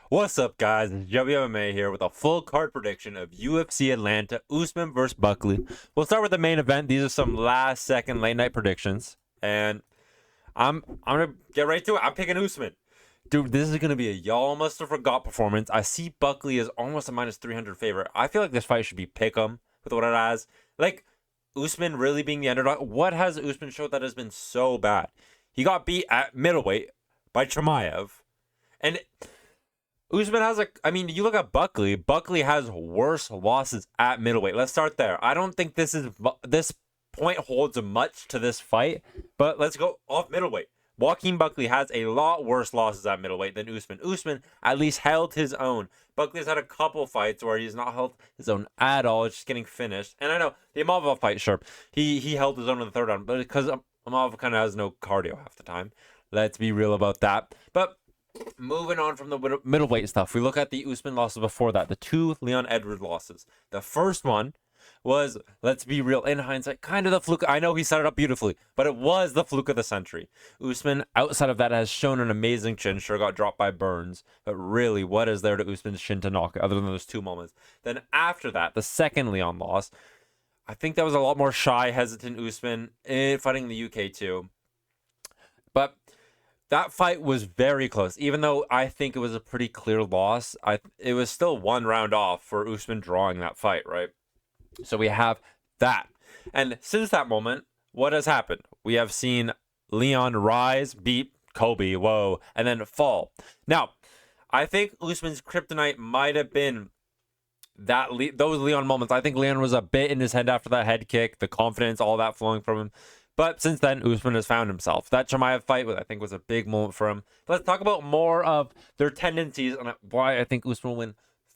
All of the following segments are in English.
What's up, guys? It's WMA here with a full card prediction of UFC Atlanta, Usman versus Buckley. We'll start with the main event. These are some last-second late-night predictions, and I'm gonna get right to it. I'm picking Usman. Dude, this is gonna be a y'all must have forgot performance. I see Buckley as almost a minus 300 favorite. I feel like this fight should be pick'em with what it has. Like Usman really being the underdog. What has Usman showed that has been so bad? He got beat at middleweight by Chimaev, and Usman has you look at Buckley. Buckley has worse losses at middleweight. Let's start there. I don't think this point holds much to this fight, but let's go off middleweight. Joaquin Buckley has a lot worse losses at middleweight than Usman. Usman at least held his own. Buckley's had a couple fights where he's not held his own at all. It's just getting finished. And I know the Imavov fight, sure, he held his own in the third round, but because Imavov kind of has no cardio half the time. Let's be real about that. But moving on from the middleweight stuff, we look at the Usman losses before that, the two Leon Edwards losses. The first one was, let's be real, in hindsight, kind of the fluke. I know he set it up beautifully, but it was the fluke of the century. Usman, outside of that, has shown an amazing chin. Sure, got dropped by Burns, but really, what is there to Usman's chin to knock other than those two moments? Then after that, the second Leon loss, I think that was a lot more shy, hesitant Usman fighting in the UK too. But that fight was very close. Even though I think it was a pretty clear loss, it was still one round off for Usman drawing that fight, right? So we have that. And since that moment, what has happened? We have seen Leon rise, beat Kobe, whoa, and then fall. Now, I think Usman's kryptonite might have been those Leon moments. I think Leon was a bit in his head after that head kick, the confidence, all that flowing from him. But since then, Usman has found himself. That Chimaev fight, I think, was a big moment for him. Let's talk about more of their tendencies and why I think Usman will win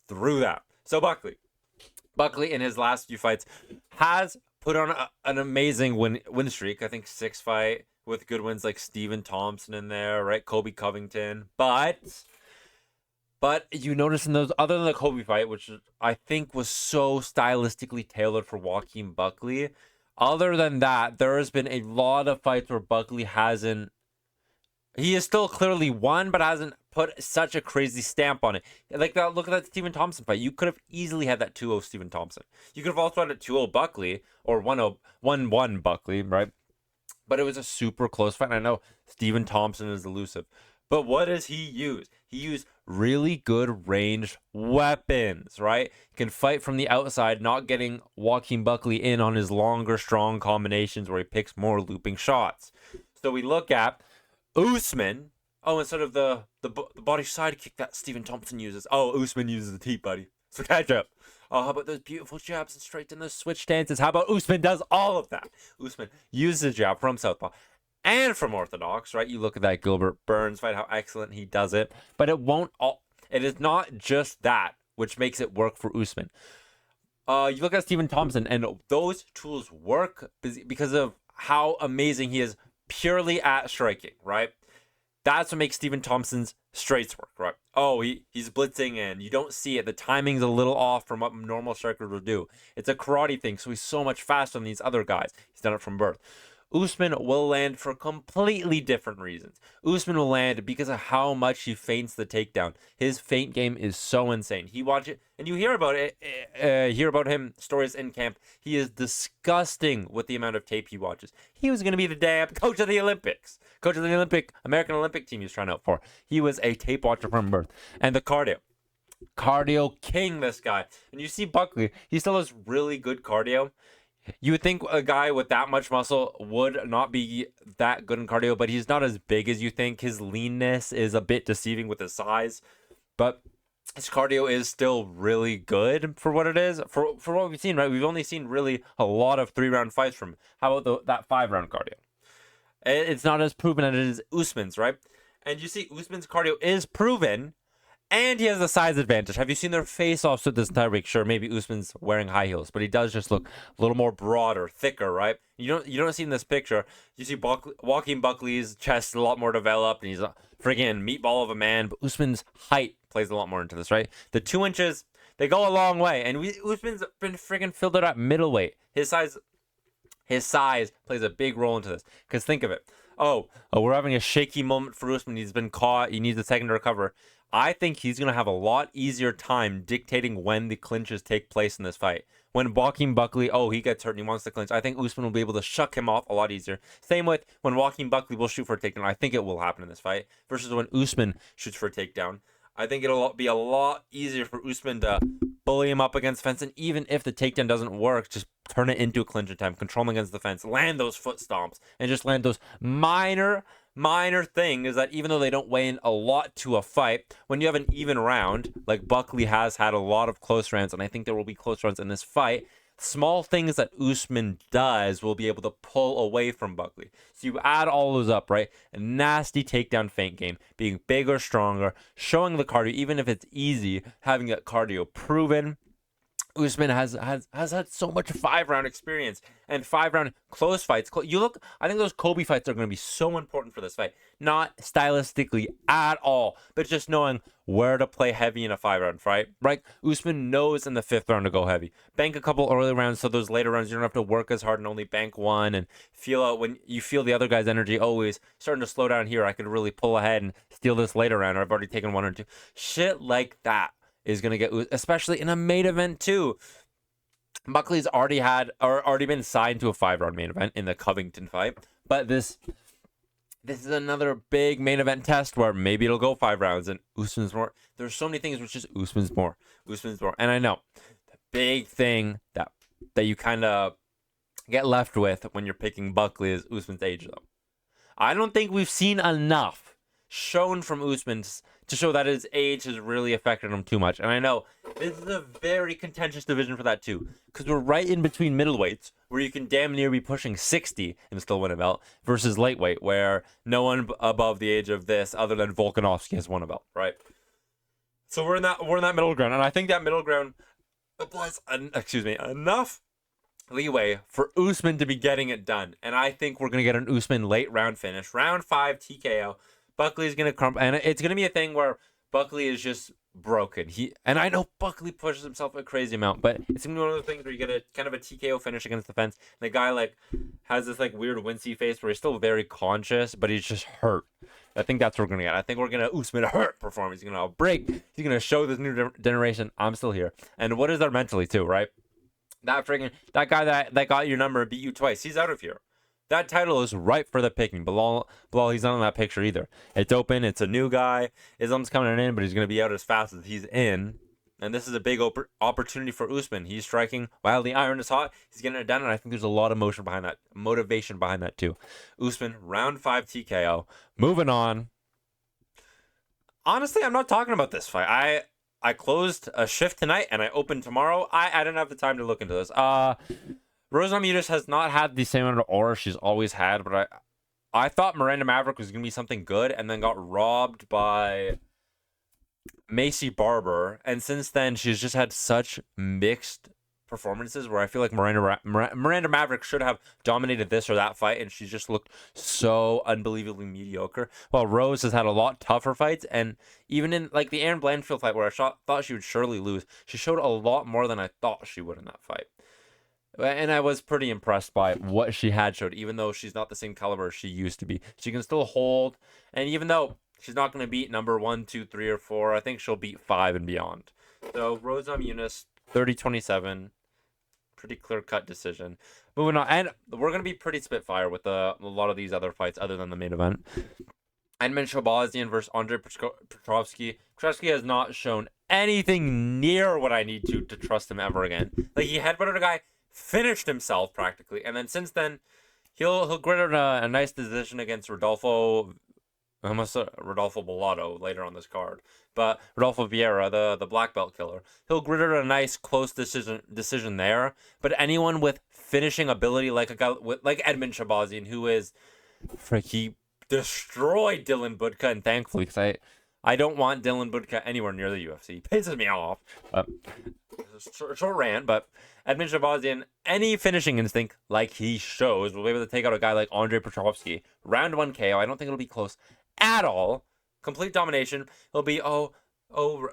through that. So Buckley in his last few fights has put on an amazing win streak. I think 6 fight with good wins like Stephen Thompson in there, right? Kobe Covington. But you notice in those, other than the Kobe fight, which I think was so stylistically tailored for Joaquin Buckley, other than that, there has been a lot of fights where Buckley hasn't. He is still clearly won, but hasn't put such a crazy stamp on it. Like that, look at that Stephen Thompson fight. You could have easily had that 2-0 Stephen Thompson. You could have also had a 2-0 Buckley or 1-0, 1-1 Buckley, right? But it was a super close fight. And I know Stephen Thompson is elusive. But what does he use? He used really good ranged weapons, right? He can fight from the outside, not getting Joaquin Buckley in on his longer, strong combinations where he picks more looping shots. So we look at Usman. Oh, instead of the body side kick that Stephen Thompson uses. Oh, Usman uses the teep, buddy. So catch up. Oh, how about those beautiful jabs and straight in those switch stances? How about Usman does all of that? Usman uses a jab from southpaw and from orthodox, right? You look at that Gilbert Burns fight, how excellent he does it. But it is not just that which makes it work for Usman. You look at Stephen Thompson, and those tools work because of how amazing he is purely at striking, right? That's what makes Stephen Thompson's straights work, right? Oh, he's blitzing and you don't see it. The timing's a little off from what normal strikers will do. It's a karate thing, so he's so much faster than these other guys. He's done it from birth. Usman will land for completely different reasons. Usman will land because of how much he feints the takedown. His feint game is so insane. He watch it, and you hear about it. Hear about him stories in camp. He is disgusting with the amount of tape he watches. He was going to be the damn coach of the Olympics, coach of the American Olympic team. He was trying out for. He was a tape watcher from birth, and the cardio king. This guy, and you see Buckley. He still has really good cardio. You would think a guy with that much muscle would not be that good in cardio, but he's not as big as you think. His leanness is a bit deceiving with his size, but his cardio is still really good for what it is. For what we've seen, right? We've only seen really a lot of 3-round fights from him. How about that 5-round cardio? It's not as proven as it is Usman's, right? And you see Usman's cardio is proven, and he has a size advantage. Have you seen their face-offs with this entire week? Sure, maybe Usman's wearing high heels, but he does just look a little more broader, thicker, right? You don't see in this picture. You see Joaquin Buckley's chest a lot more developed, and he's a freaking meatball of a man. But Usman's height plays a lot more into this, right? The 2 inches, they go a long way. And Usman's been freaking filled out at middleweight. His size plays a big role into this. Because think of it. Oh, we're having a shaky moment for Usman. He's been caught. He needs a second to recover. I think he's going to have a lot easier time dictating when the clinches take place in this fight. When Joaquin Buckley, he gets hurt and he wants to clinch, I think Usman will be able to shuck him off a lot easier. Same with when Joaquin Buckley will shoot for a takedown. I think it will happen in this fight versus when Usman shoots for a takedown. I think it'll be a lot easier for Usman to bully him up against the fence, and even if the takedown doesn't work, just turn it into a clinch attempt, control him against the fence, land those foot stomps, and just land those minor thing is that even though they don't weigh in a lot to a fight, when you have an even round, like Buckley has had a lot of close rounds, and I think there will be close rounds in this fight, small things that Usman does will be able to pull away from Buckley. So you add all those up, right? A nasty takedown feint game, being bigger, stronger, showing the cardio, even if it's easy, having that cardio proven. Usman has had so much 5-round experience and 5-round close fights. I think those Kobe fights are going to be so important for this fight. Not stylistically at all, but just knowing where to play heavy in a 5-round fight. Right? Usman knows in the 5th round to go heavy. Bank a couple early rounds, so those later rounds you don't have to work as hard and only bank one and feel out when you feel the other guy's energy always starting to slow down here. I could really pull ahead and steal this later round, or I've already taken 1 or 2. Shit like that is going to get, especially in a main event too. Buckley's already been signed to a 5-round main event in the Covington fight, but this is another big main event test where maybe it'll go 5 rounds and Usman's more. There's so many things which is Usman's more. And I know the big thing that you kind of get left with when you're picking Buckley is Usman's age, though. I don't think we've seen enough shown from Usman to show that his age has really affected him too much. And I know this is a very contentious division for that too, because we're right in between middleweights, where you can damn near be pushing 60 and still win a belt, versus lightweight, where no one above the age of this, other than Volkanovski, has won a belt, right? So we're in that middle ground, and I think that middle ground applies enough leeway for Usman to be getting it done. And I think we're gonna get an Usman late round finish, round 5 TKO. Buckley's going to crumple, and it's going to be a thing where Buckley is just broken. And I know Buckley pushes himself a crazy amount, but it's going to be one of those things where you get a kind of a TKO finish against the fence, and the guy has this weird wincy face where he's still very conscious, but he's just hurt. I think that's what we're going to get. I think we're going to Usman hurt performance. He's going to break. He's going to show this new generation, I'm still here. And what is there mentally too, right? That guy that got your number and beat you twice, he's out of here. That title is ripe for the picking. Bilal, he's not in that picture either. It's open. It's a new guy. Islam's coming in, but he's going to be out as fast as he's in. And this is a big opportunity for Usman. He's striking while the iron is hot. He's getting it done, and I think there's a lot of motivation behind that too. Usman, round 5 TKO. Moving on. Honestly, I'm not talking about this fight. I closed a shift tonight, and I opened tomorrow. I didn't have the time to look into this. Rose Namajunas has not had the same amount of aura she's always had, but I thought Miranda Maverick was going to be something good, and then got robbed by Macy Barber. And since then, she's just had such mixed performances where I feel like Miranda Maverick should have dominated this or that fight, and she's just looked so unbelievably mediocre. While Rose has had a lot tougher fights, and even in the Erin Blanchfield fight where I thought she would surely lose, she showed a lot more than I thought she would in that fight. And I was pretty impressed by what she had showed, even though she's not the same caliber she used to be. She can still hold, and even though she's not going to beat number 1, 2, 3, or 4, I think she'll beat 5 and beyond. So Rose Namajunas, 30-27, pretty clear-cut decision. Moving on, and we're going to be pretty spitfire with a lot of these other fights other than the main event. Edmund Shabazian versus Andre Petrovsky. Petrovsky has not shown anything near what I need to trust him ever again. He headbutted a guy, finished himself practically, and then since then he'll grit out a nice decision against Rodolfo Bellato later on this card, but Rodolfo Vieira, the black belt killer, he'll grit out a nice close decision there. But anyone with finishing ability, like a guy like Edmund Shabazian, who is he destroyed Dylan Budka, and thankfully, because I don't want Dylan Budka anywhere near the UFC. He pisses me off. Short rant, but Edmund Shabazian, any finishing instinct like he shows, will be able to take out a guy like Andre Petrovsky. Round 1 KO. I don't think it'll be close at all. Complete domination. It'll be,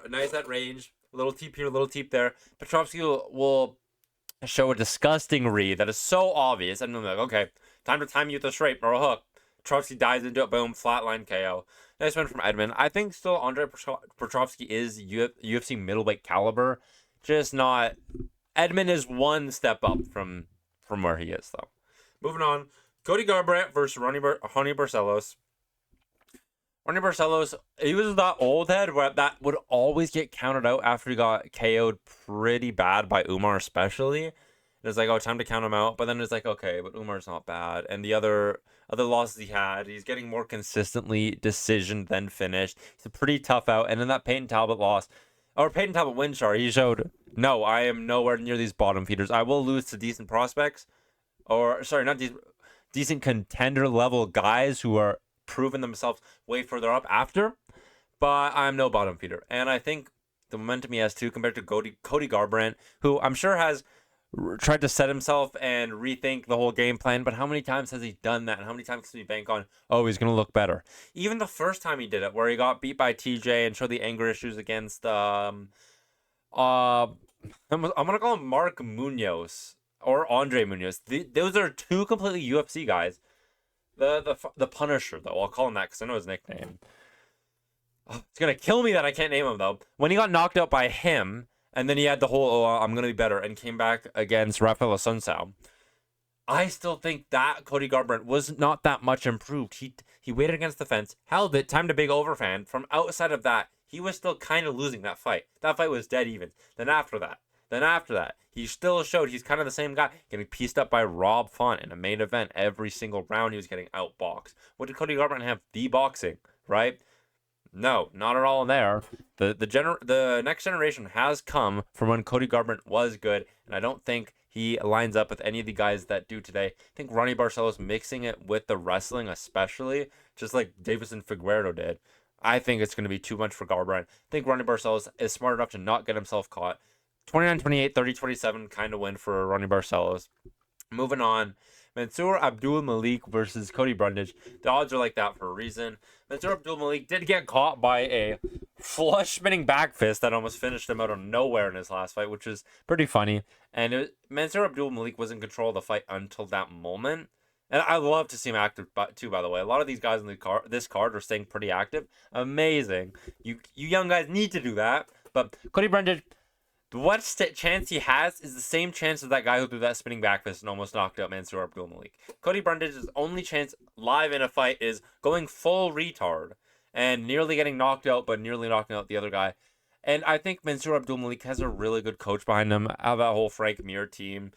nice at range. A little teep here, a little teep there. Petrovsky will show a disgusting read that is so obvious. And I'm like, okay, time to time you with a straight or a hook. Petrovsky dives into it, boom, flatline KO. Nice win from Edmund. I think still Andre Petrofsky is UFC middleweight caliber, just not. Edmund is one step up from where he is though. Moving on, Cody Garbrandt versus Ronnie Barcelos. Ronnie Barcelos, he was that old head where that would always get counted out after he got KO'd pretty bad by Umar, especially. It was like, oh, time to count him out. But then it's like, okay, but Umar's not bad. And the other losses he had, he's getting more consistently decision than finished. He's a pretty tough out. And then that Peyton Talbot win, sorry, he showed, no, I am nowhere near these bottom feeders. I will lose to decent prospects. Or, sorry, not decent contender level guys who are proven themselves way further up after, but I'm no bottom feeder. And I think the momentum he has too compared to Cody Garbrandt, who I'm sure has tried to set himself and rethink the whole game plan, but how many times has he done that? And how many times can he bank on, oh, he's going to look better? Even the first time he did it, where he got beat by TJ and showed the anger issues against, I'm going to call him Mark Munoz or Andre Munoz. Those are two completely UFC guys. The Punisher, though. I'll call him that because I know his nickname. Oh, it's going to kill me that I can't name him, though. When he got knocked out by him, and then he had the whole, oh, I'm going to be better, and came back against Rafael Assunção, I still think that Cody Garbrandt was not that much improved. He waited against the fence, held it, timed a big overhand. From outside of that, he was still kind of losing that fight. That fight was dead even. Then after that, he still showed he's kind of the same guy, getting pieced up by Rob Font in a main event every single round. He was getting outboxed. What did Cody Garbrandt have? The boxing, right? No, not at all there. The next generation has come from when Cody Garbrandt was good, and I don't think he lines up with any of the guys that do today. I think Ronnie Barcelos mixing it with the wrestling, especially, just like Davison Figueiredo did. I think it's going to be too much for Garbrandt. I think Ronnie Barcelos is smart enough to not get himself caught. 29-28, 30-27 kind of win for Ronnie Barcelos. Moving on, Mansour Abdul Malik versus Cody Brundage. The odds are like that for a reason. Mansour Abdul Malik did get caught by a flush spinning back fist that almost finished him out of nowhere in his last fight, which is pretty funny. And Mansour Abdul Malik was in control of the fight until that moment. And I love to see him active too, by the way. A lot of these guys in this card are staying pretty active. Amazing. You young guys need to do that. But Cody Brundage, what chance he has is the same chance as that guy who threw that spinning back fist and almost knocked out Mansour Abdul Malik. Cody Brundage's only chance live in a fight is going full retard and nearly getting knocked out, but nearly knocking out the other guy. And I think Mansour Abdul Malik has a really good coach behind him. Out of that whole Frank Mir team.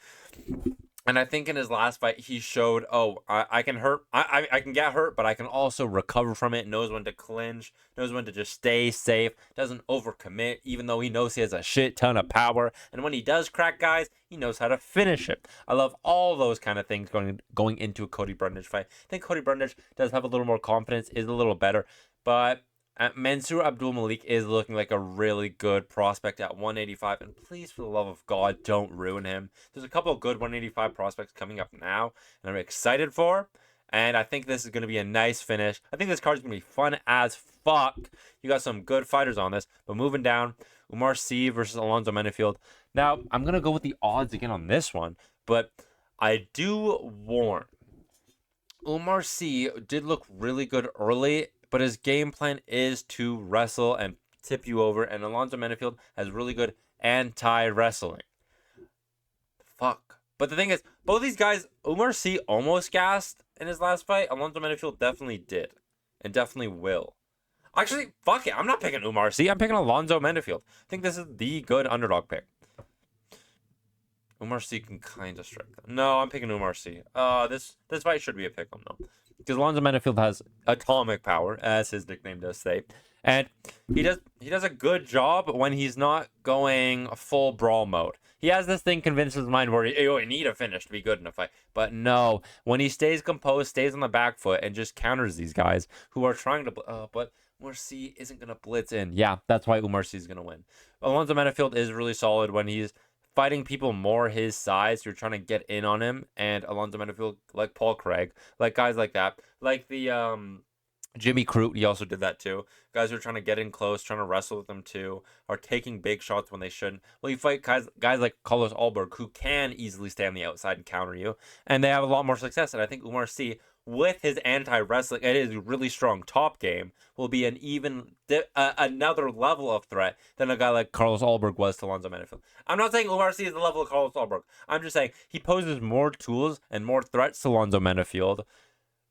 And I think in his last fight, he showed, I can hurt. I can get hurt, but I can also recover from it. Knows when to clinch. Knows when to just stay safe. Doesn't overcommit, even though he knows he has a shit ton of power. And when he does crack guys, he knows how to finish it. I love all those kind of things going into a Cody Brundage fight. I think Cody Brundage does have a little more confidence, is a little better. But Mansour Abdul Malik is looking like a really good prospect at 185, and please, for the love of God, don't ruin him. There's a couple of good 185 prospects coming up now, and I'm excited for, and I think this is going to be a nice finish. I think this card is going to be fun as fuck. You got some good fighters on this, but moving down, Umar Sy versus Alonzo Menifield. Now, I'm going to go with the odds again on this one, but I do warn. Umar Sy did look really good early, but his game plan is to wrestle and tip you over, and Alonzo Menifield has really good anti-wrestling. Fuck. But the thing is, both these guys, Umar Sy almost gassed in his last fight. Alonzo Menifield definitely did, and definitely will. Actually, fuck it. I'm not picking Umar Sy. I'm picking Alonzo Menifield. I think this is the good underdog pick. Umar Sy can kind of strike them. No, I'm picking Umar Sy. This fight should be a pick 'em though. Because Alonzo Menifield has atomic power, as his nickname does say. And he does a good job when he's not going full brawl mode. He has this thing convinced his mind where you need a finish to be good in a fight. But no, when he stays composed, stays on the back foot, and just counters these guys who are trying to... but Umar Sy isn't going to blitz in. Yeah, that's why Umar Sy is going to win. Alonzo Menifield is really solid when he's fighting people more his size. You're trying to get in on him, and Alonzo Menifield, like Paul Craig, like guys like that, like the Jimmy Crute, he also did that too. Guys who are trying to get in close, trying to wrestle with them too, are taking big shots when they shouldn't. Well, you fight guys like Carlos Alberg, who can easily stay on the outside and counter you, and they have a lot more success. And I think Umar Sy with his anti-wrestling and his really strong top game, will be an even another level of threat than a guy like Carlos Ulberg was to Alonzo Menifield. I'm not saying Omar Sy is the level of Carlos Ulberg. I'm just saying he poses more tools and more threats to Alonzo Menifield.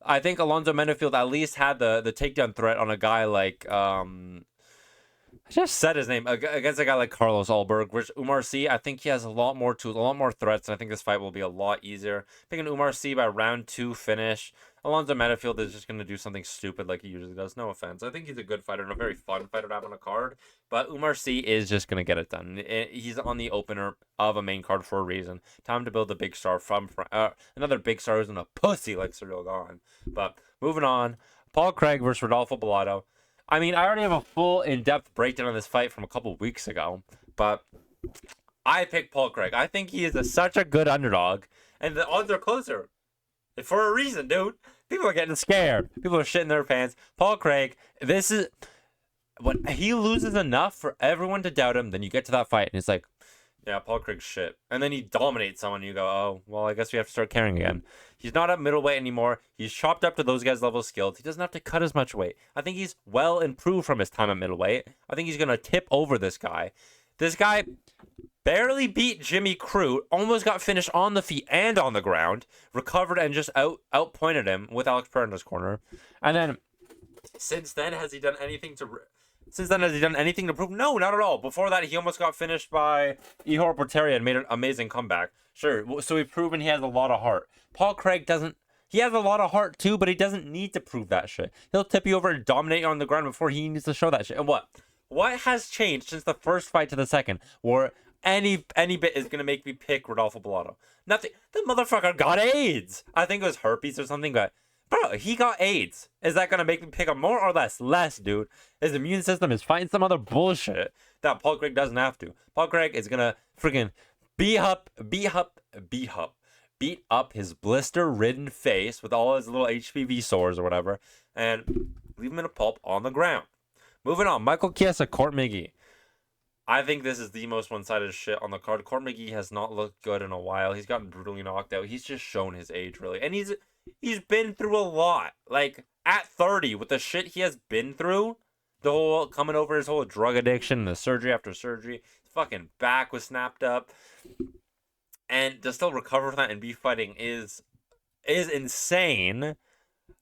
I think Alonzo Menifield at least had the takedown threat on a guy like I just said his name against a guy like Carlos Ulberg, which Umar Sy, I think he has a lot more tools, a lot more threats, and I think this fight will be a lot easier. Picking Umar Sy by round 2 finish. Alonzo Menifield is just going to do something stupid like he usually does. No offense. I think he's a good fighter and a very fun fighter to have on a card, but Umar Sy is just going to get it done. He's on the opener of a main card for a reason. Time to build a big star from another big star who's in a pussy like Cyril Gahn. But moving on, Paul Craig versus Rodolfo Bellato. I mean, I already have a full in-depth breakdown of this fight from a couple weeks ago, but I picked Paul Craig. I think he is such a good underdog, and the odds are closer. For a reason, dude. People are getting scared. People are shitting their pants. Paul Craig, this is... when he loses enough for everyone to doubt him, then you get to that fight, and it's like, yeah, Paul Craig's shit. And then he dominates someone, and you go, oh, well, I guess we have to start caring again. He's not at middleweight anymore. He's chopped up to those guys' level of skills. He doesn't have to cut as much weight. I think he's well improved from his time at middleweight. I think he's going to tip over this guy. This guy barely beat Jimmy Crute, almost got finished on the feet and on the ground, recovered and just outpointed him with Alex Pereira's corner. And then, since then, has he done anything to prove? No, not at all. Before that, he almost got finished by Ihor Porteria and made an amazing comeback. Sure, so we've proven he has a lot of heart. Paul Craig doesn't. He has a lot of heart too, but he doesn't need to prove that shit. He'll tip you over and dominate you on the ground before he needs to show that shit. And what has changed since the first fight to the second, where any bit is gonna make me pick Rodolfo Bellato? Nothing. The motherfucker got AIDS. I think it was herpes or something, but bro, he got AIDS. Is that gonna make me pick him more or less? Less, dude. His immune system is fighting some other bullshit that Paul Craig doesn't have to. Paul Craig is gonna freaking beat up his blister-ridden face with all his little HPV sores or whatever, and leave him in a pulp on the ground. Moving on, Michael Chiesa, Court McGee. I think this is the most one-sided shit on the card. Court McGee has not looked good in a while. He's gotten brutally knocked out. He's just shown his age, really. And he's been through a lot. Like, at 30, with the shit he has been through, the whole coming over his whole drug addiction, the surgery after surgery, his fucking back was snapped up. And to still recover from that and be fighting is insane,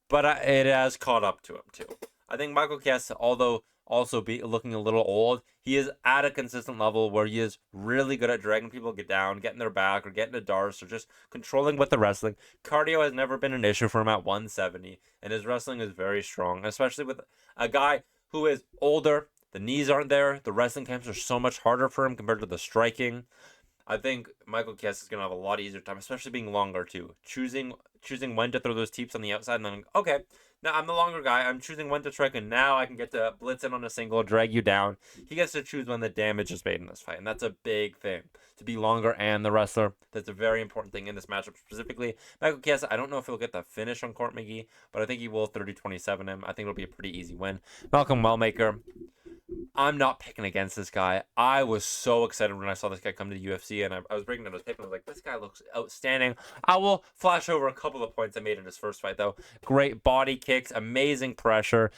but it has caught up to him, too. I think Michael Chiesa, although also be looking a little old, he is at a consistent level where he is really good at dragging people down, getting their back, or getting a darce, or just controlling with the wrestling. Cardio has never been an issue for him at 170, and his wrestling is very strong, especially with a guy who is older. The knees aren't there. The wrestling camps are so much harder for him compared to the striking. I think Michael Chiesa is going to have a lot easier time, especially being longer, too. Choosing when to throw those teeps on the outside, and then, okay, now I'm the longer guy. I'm choosing when to strike, and now I can get to blitz in on a single, drag you down. He gets to choose when the damage is made in this fight, and that's a big thing. To be longer and the wrestler, that's a very important thing in this matchup specifically. Michael Chiesa, I don't know if he'll get the finish on Court McGee, but I think he will 30-27 him. I think it'll be a pretty easy win. Malcolm Wellmaker, I'm not picking against this guy. I was so excited when I saw this guy come to the UFC, and I was breaking down his tape, and I was like, this guy looks outstanding. I will flash over a couple of points I made in his first fight, though. Great body kicks, amazing pressure.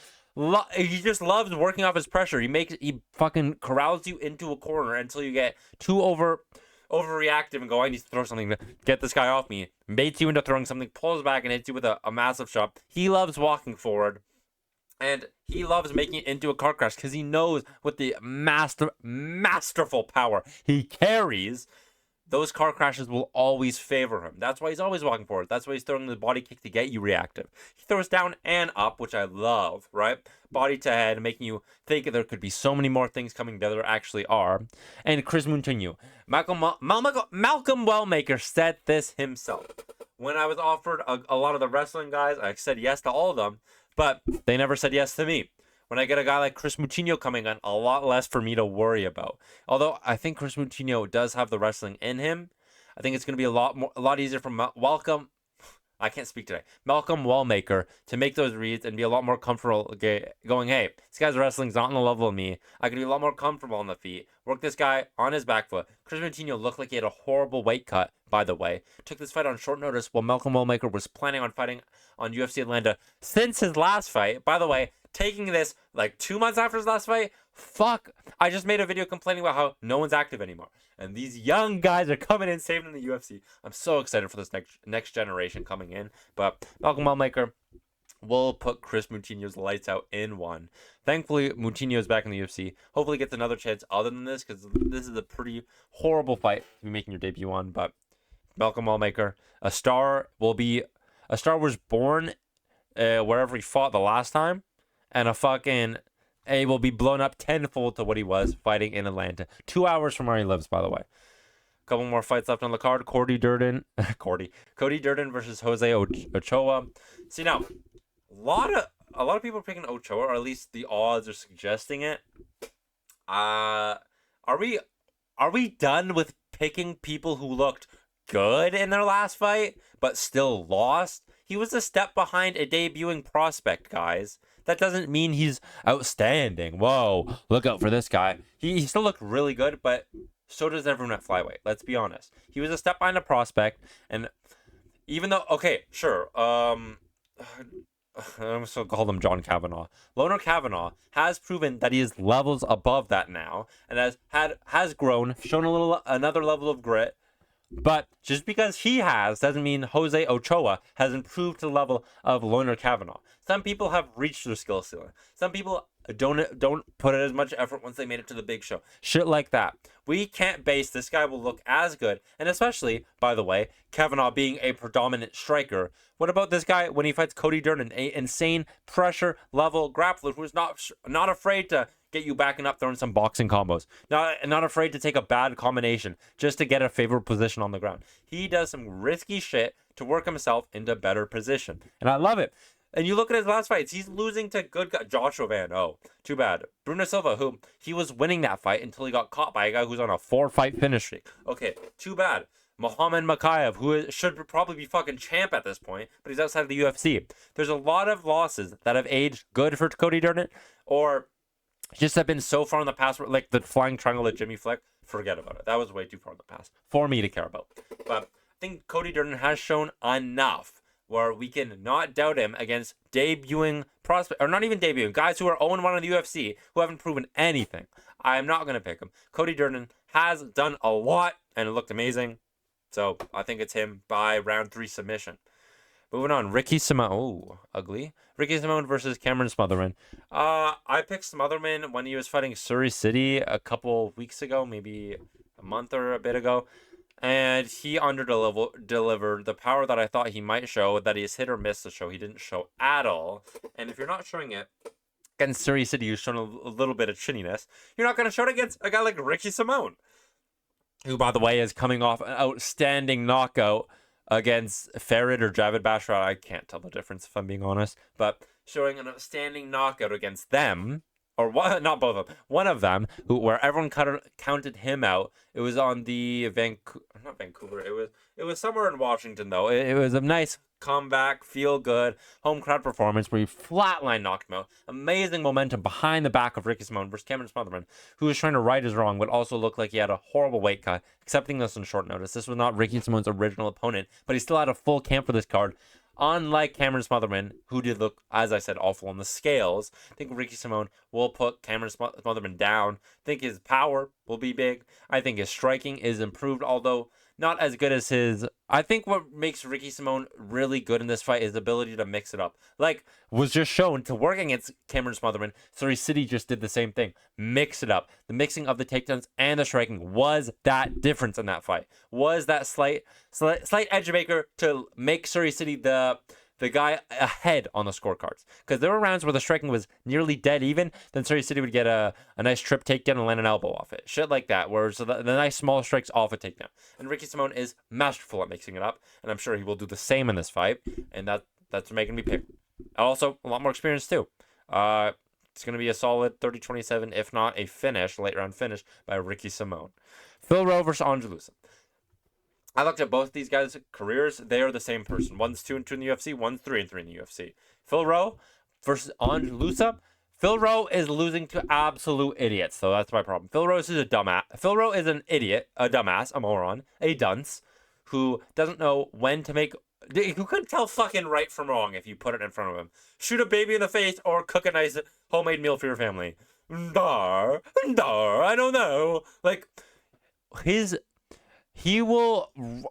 He just loves working off his pressure. He fucking corrals you into a corner until you get too overreactive and go, I need to throw something to get this guy off me. Baits you into throwing something, pulls back, and hits you with a massive shot. He loves walking forward. And he loves making it into a car crash because he knows with the masterful power he carries, those car crashes will always favor him. That's why he's always walking forward. That's why he's throwing the body kick to get you reactive. He throws down and up, which I love, right? Body to head, making you think there could be so many more things coming together there actually are. And Chris Moutinho. Malcolm Wellmaker said this himself. When I was offered a lot of the wrestling guys, I said yes to all of them. But they never said yes to me. When I get a guy like Chris Moutinho coming on, a lot less for me to worry about. Although I think Chris Moutinho does have the wrestling in him, I think it's going to be a lot easier for Malcolm I can't speak today. Malcolm Wallmaker to make those reads and be a lot more comfortable going, hey, this guy's wrestling's not on the level of me. I can be a lot more comfortable on the feet. Work this guy on his back foot. Chris Moutinho looked like he had a horrible weight cut, by the way. Took this fight on short notice while Malcolm Wallmaker was planning on fighting on UFC Atlanta since his last fight. By the way, taking this like 2 months after his last fight, fuck. I just made a video complaining about how no one's active anymore. And these young guys are coming in, saving in the UFC. I'm so excited for this next generation coming in. But Malcolm Wallmaker will put Chris Moutinho's lights out in 1. Thankfully, Moutinho is back in the UFC. Hopefully gets another chance other than this, because this is a pretty horrible fight to be making your debut on. But Malcolm Wallmaker, a star was born wherever he fought the last time. And he will be blown up tenfold to what he was fighting in Atlanta. 2 hours from where he lives, by the way. A couple more fights left on the card. Cody Durden versus Jose Ochoa. See, now, a lot of people are picking Ochoa, or at least the odds are suggesting it. Are we done with picking people who looked good in their last fight but still lost? He was a step behind a debuting prospect, guys. That doesn't mean he's outstanding. Whoa, look out for this guy. He still looked really good, but so does everyone at flyweight. Let's be honest. He was a step behind a prospect, and even though, okay, sure, I'm still call him John Kavanaugh. Loner Kavanaugh has proven that he is levels above that now, and has grown, shown another level of grit. But just because he has doesn't mean Jose Ochoa has improved to the level of Loner Kavanaugh. Some people have reached their skill ceiling. Some people don't put in as much effort once they made it to the big show. Shit like that. We can't base this guy will look as good, and especially, by the way, Kavanaugh being a predominant striker. What about this guy when he fights Cody Durden, an insane pressure level grappler who's not afraid to get you backing up, throwing some boxing combos. Not afraid to take a bad combination just to get a favorable position on the ground. He does some risky shit to work himself into better position, and I love it. And you look at his last fights, he's losing to good guy, Joshua Van. Oh, too bad. Bruno Silva, who he was winning that fight until he got caught by a guy who's on a 4-fight finish streak. Okay, too bad. Muhammad Makayev, who should probably be fucking champ at this point, but he's outside of the UFC. There's a lot of losses that have aged good for Cody Durden, or just have been so far in the past, like the flying triangle at Jimmy Flick. Forget about it. That was way too far in the past for me to care about. But I think Cody Durden has shown enough where we can not doubt him against debuting prospect, or not even debuting, guys who are 0-1 in the UFC who haven't proven anything. I am not going to pick him. Cody Durden has done a lot and it looked amazing. So I think it's him by round 3 submission. Moving on, Ricky Simone. Oh, ugly. Ricky Simone versus Cameron Smotherman. I picked Smotherman when he was fighting Surrey City a couple weeks ago, maybe a month or a bit ago. And he delivered the power that I thought he might show, that he's hit or miss the show. He didn't show at all. And if you're not showing it against Surrey City, who's shown a little bit of chinniness, you're not going to show it against a guy like Ricky Simone, who, by the way, is coming off an outstanding knockout against Farid or Javid Bashar. I can't tell the difference if I'm being honest. But showing an outstanding knockout against them, or one, not both of them, one of them, where everyone counted him out. It was on the not Vancouver. It was somewhere in Washington though. It was a nice comeback, feel good home crowd performance where he flatline knocked him out. Amazing momentum behind the back of Ricky Simone versus Cameron Smotherman, who was trying to right his wrong, but also looked like he had a horrible weight cut, accepting this on short notice. This was not Ricky Simone's original opponent, but he still had a full camp for this card. Unlike Cameron Smotherman, who did look, as I said, awful on the scales, I think Ricky Simone will put Cameron Smotherman down. I think his power will be big. I think his striking is improved, although not as good as his. I think what makes Ricky Simone really good in this fight is the ability to mix it up. Like, was just shown to work against Cameron Smotherman. Surrey City just did the same thing. Mix it up. The mixing of the takedowns and the striking was that difference in that fight. Was that slight edge maker to make Surrey City the guy ahead on the scorecards. Because there were rounds where the striking was nearly dead even, then Surrey City would get a nice trip takedown and land an elbow off it. Shit like that, where so the nice small strikes off a takedown. And Ricky Simone is masterful at mixing it up, and I'm sure he will do the same in this fight, and that's making me pick. Also, a lot more experience too. It's going to be a solid 30-27, if not a finish, late round finish by Ricky Simone. Phil Rowe versus Angelusa. I looked at both these guys' careers. They are the same person. One's 2-2 in the UFC. One's 3-3 in the UFC. Phil Rowe versus Ange Lusa. Phil Rowe is losing to absolute idiots, so that's my problem. Phil Rowe is a dumbass. Phil Rowe is an idiot, a dumbass, a moron, a dunce, who doesn't know when to make. Who couldn't tell fucking right from wrong if you put it in front of him. Shoot a baby in the face or cook a nice homemade meal for your family. Dar, I don't know. Like, he will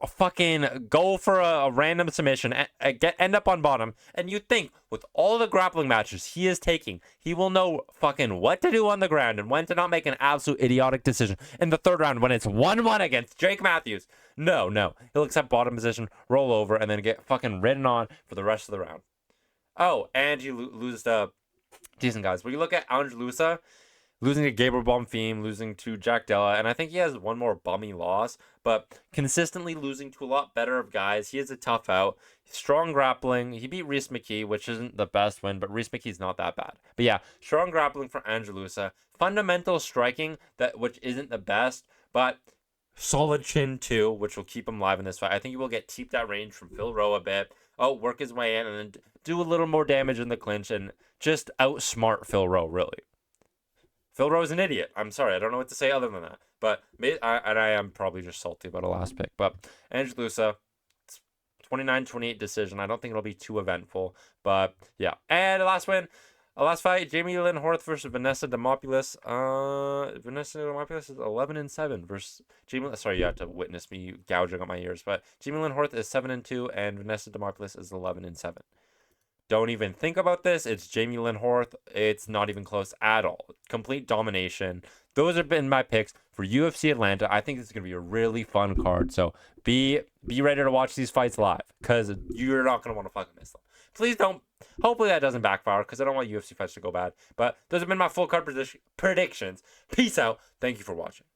fucking go for a random submission, end up on bottom, and you think with all the grappling matches he is taking, he will know fucking what to do on the ground and when to not make an absolute idiotic decision in the third round when it's 1-1 against Jake Matthews. No. He'll accept bottom position, roll over, and then get fucking ridden on for the rest of the round. Oh, and he loses to decent guys. When you look at Ange Lusa, losing to Gabriel Bonfim, losing to Jack Della, and I think he has one more bummy loss, but consistently losing to a lot better of guys. He is a tough out. Strong grappling. He beat Reese McKee, which isn't the best win, but Reese McKee's not that bad. But yeah, strong grappling for Angelusa. Fundamental striking, which isn't the best, but solid chin too, which will keep him live in this fight. I think he will get teeped at range from Phil Rowe a bit. Oh, work his way in and then do a little more damage in the clinch and just outsmart Phil Rowe, really. Phil Rowe's an idiot. I'm sorry. I don't know what to say other than that. But I am probably just salty about a last pick. But Angelusa, 29-28 decision. I don't think it'll be too eventful. But yeah. And last fight, Jamie Lynn Horth versus Vanessa Demopoulos. Vanessa Demopoulos is 11-7 versus Jamie. Sorry, you have to witness me gouging up my ears. But Jamie Lynn Horth is 7-2 and Vanessa Demopoulos is 11-7. Don't even think about this. It's Jamie Lynn Horth. It's not even close at all. Complete domination. Those have been my picks for UFC Atlanta. I think this is going to be a really fun card. So be ready to watch these fights live because you're not going to want to fucking miss them. Please don't. Hopefully that doesn't backfire because I don't want UFC fights to go bad. But those have been my full card predictions. Peace out. Thank you for watching.